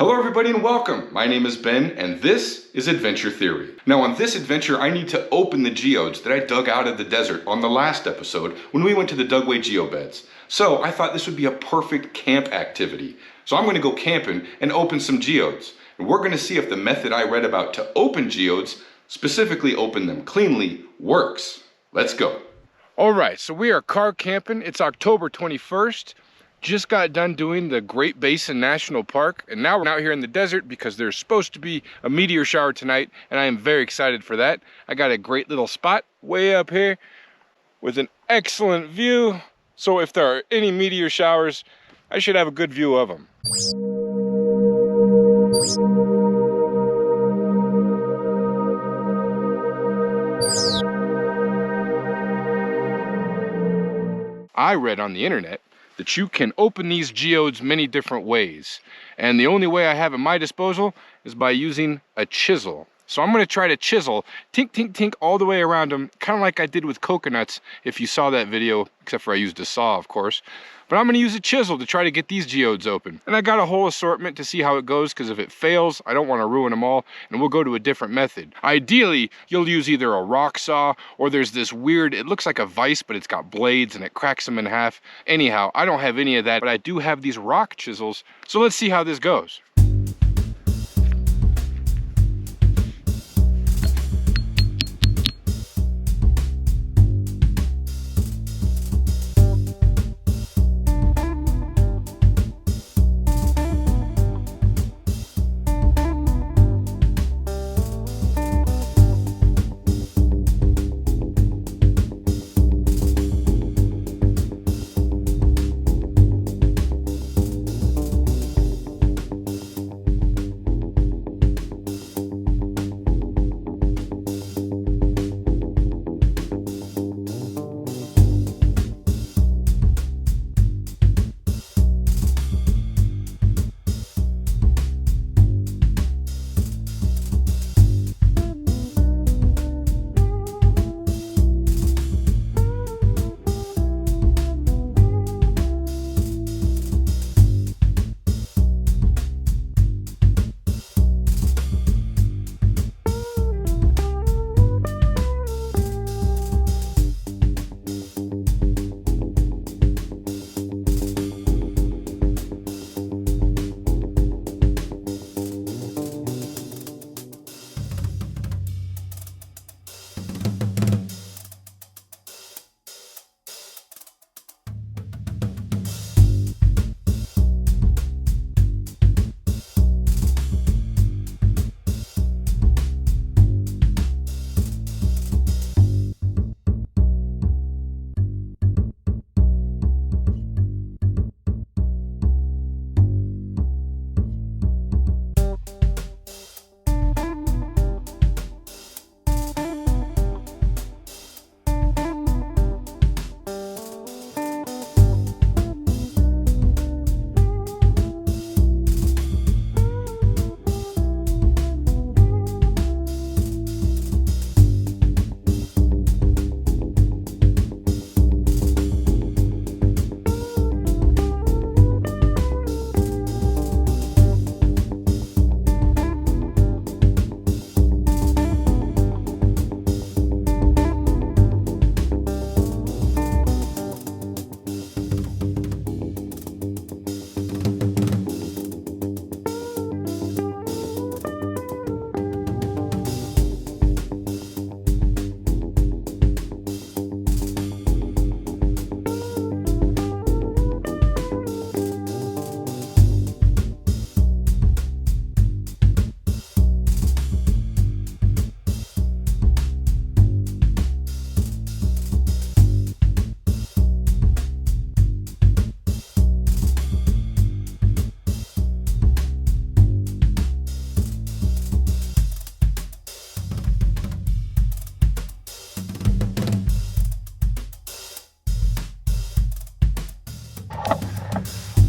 Hello everybody and welcome. My name is Ben and this is Adventure Theory. Now on this adventure I need to open the geodes that I dug out of the desert on the last episode when we went to the dugway geobeds. So I thought this would be a perfect camp activity. So I'm going to go camping and open some geodes. And we're going to see if the method I read about to open geodes, specifically open them cleanly, works. Let's go. Alright, so we are car camping. It's October 21st. Just got done doing the Great Basin National Park, and now we're out here in the desert because there's supposed to be a meteor shower tonight, and I am very excited for that. I got a great little spot way up here with an excellent view. So if there are any meteor showers, I should have a good view of them. I read on the internet that you can open these geodes many different ways. And the only way I have at my disposal is by using a chisel. So I'm gonna try to chisel, tink, tink, tink, all the way around them, kind of like I did with coconuts, if you saw that video, except for I used a saw, of course. But I'm gonna use a chisel to try to get these geodes open. And I got a whole assortment to see how it goes, because if it fails, I don't wanna ruin them all, and we'll go to a different method. Ideally, you'll use either a rock saw, or there's this weird, it looks like a vise, but it's got blades, and it cracks them in half. Anyhow, I don't have any of that, but I do have these rock chisels, so let's see how this goes.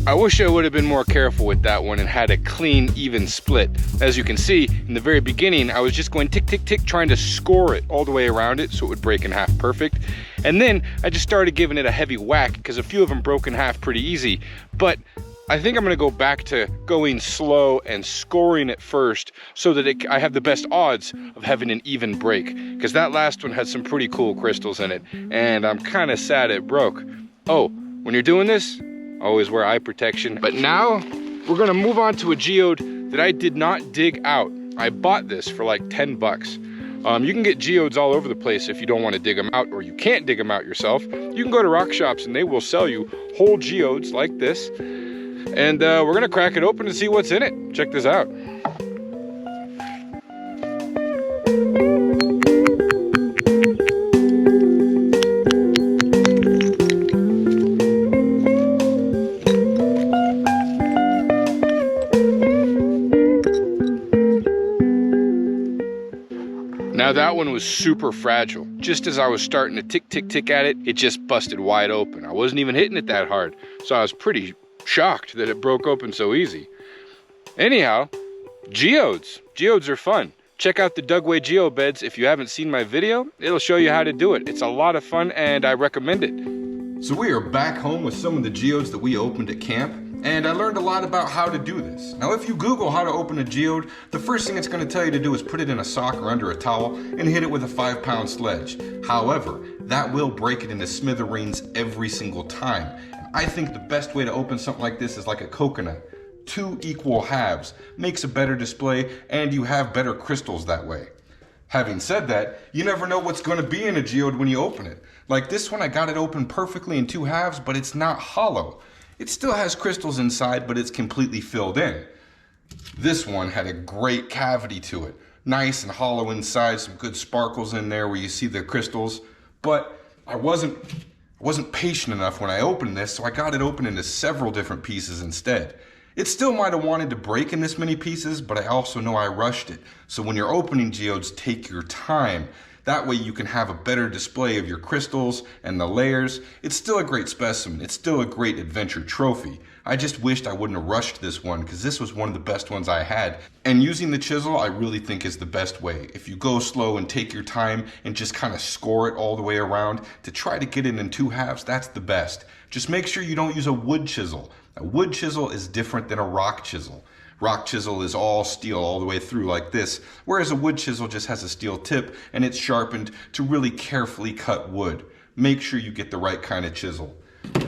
I wish I would have been more careful with that one and had a clean, even split. As you can see, in the very beginning, I was just going tick, tick, tick, trying to score it all the way around it so it would break in half perfect. And then I just started giving it a heavy whack because a few of them broke in half pretty easy. But I think I'm gonna go back to going slow and scoring it first so that I have the best odds of having an even break, because that last one had some pretty cool crystals in it, and I'm kind of sad it broke. Oh, when you're doing this, always wear eye protection. But now we're gonna move on to a geode that I did not dig out. I bought this for like 10 bucks. You can get geodes all over the place if you don't want to dig them out, or you can't dig them out yourself. You can go to rock shops and they will sell you whole geodes like this. And we're gonna crack it open and see what's in it. Check this out. Now that one was super fragile. Just as I was starting to tick, tick, tick at it, it just busted wide open. I wasn't even hitting it that hard, so I was pretty shocked that it broke open so easy. Anyhow, geodes. Geodes are fun. Check out the Dugway geobeds if you haven't seen my video. It'll show you how to do it. It's a lot of fun and I recommend it. So we are back home with some of the geodes that we opened at camp, and I learned a lot about how to do this. Now if you Google how to open a geode, the first thing it's going to tell you to do is put it in a sock or under a towel and hit it with a 5-pound sledge. However, that will break it into smithereens every single time. I think the best way to open something like this is like a coconut. 2 equal halves makes a better display, and you have better crystals that way. Having said that, you never know what's going to be in a geode when you open it. Like this one, I got it open perfectly in 2 halves, but it's not hollow. It still has crystals inside, but it's completely filled in. This one had a great cavity to it. Nice and hollow inside, some good sparkles in there where you see the crystals. But I wasn't patient enough when I opened this, so I got it open into several different pieces instead. It still might have wanted to break in this many pieces, but I also know I rushed it. So when you're opening geodes, take your time. That way you can have a better display of your crystals and the layers. It's still a great specimen. It's still a great adventure trophy. I just wished I wouldn't have rushed this one, because this was one of the best ones I had. And using the chisel, I really think is the best way. If you go slow and take your time and just kind of score it all the way around to try to get it in 2 halves, that's the best. Just make sure you don't use a wood chisel. A wood chisel is different than a rock chisel. Rock chisel is all steel all the way through like this, whereas a wood chisel just has a steel tip and it's sharpened to really carefully cut wood. Make sure you get the right kind of chisel.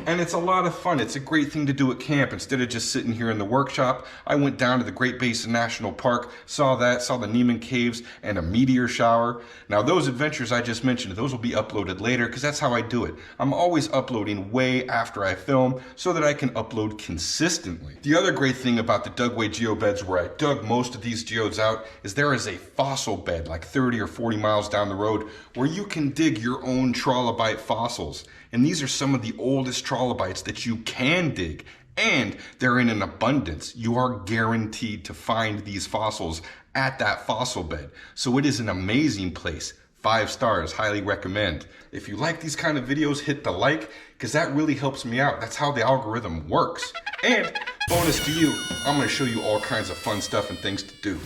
And it's a lot of fun. It's a great thing to do at camp. Instead of just sitting here in the workshop, I went down to the Great Basin National Park, saw the Neiman Caves and a meteor shower. Now those adventures I just mentioned, those will be uploaded later, because that's how I do it. I'm always uploading way after I film so that I can upload consistently. The other great thing about the Dugway geobeds, where I dug most of these geodes out, is there is a fossil bed like 30 or 40 miles down the road where you can dig your own trilobite fossils. And these are some of the oldest trilobites that you can dig, and they're in an abundance. You are guaranteed to find these fossils at that fossil bed. So it is an amazing place. 5 stars, highly recommend. If you like these kind of videos, hit the like, because that really helps me out. That's how the algorithm works. And bonus to you, I'm going to show you all kinds of fun stuff and things to do.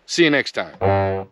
See you next time.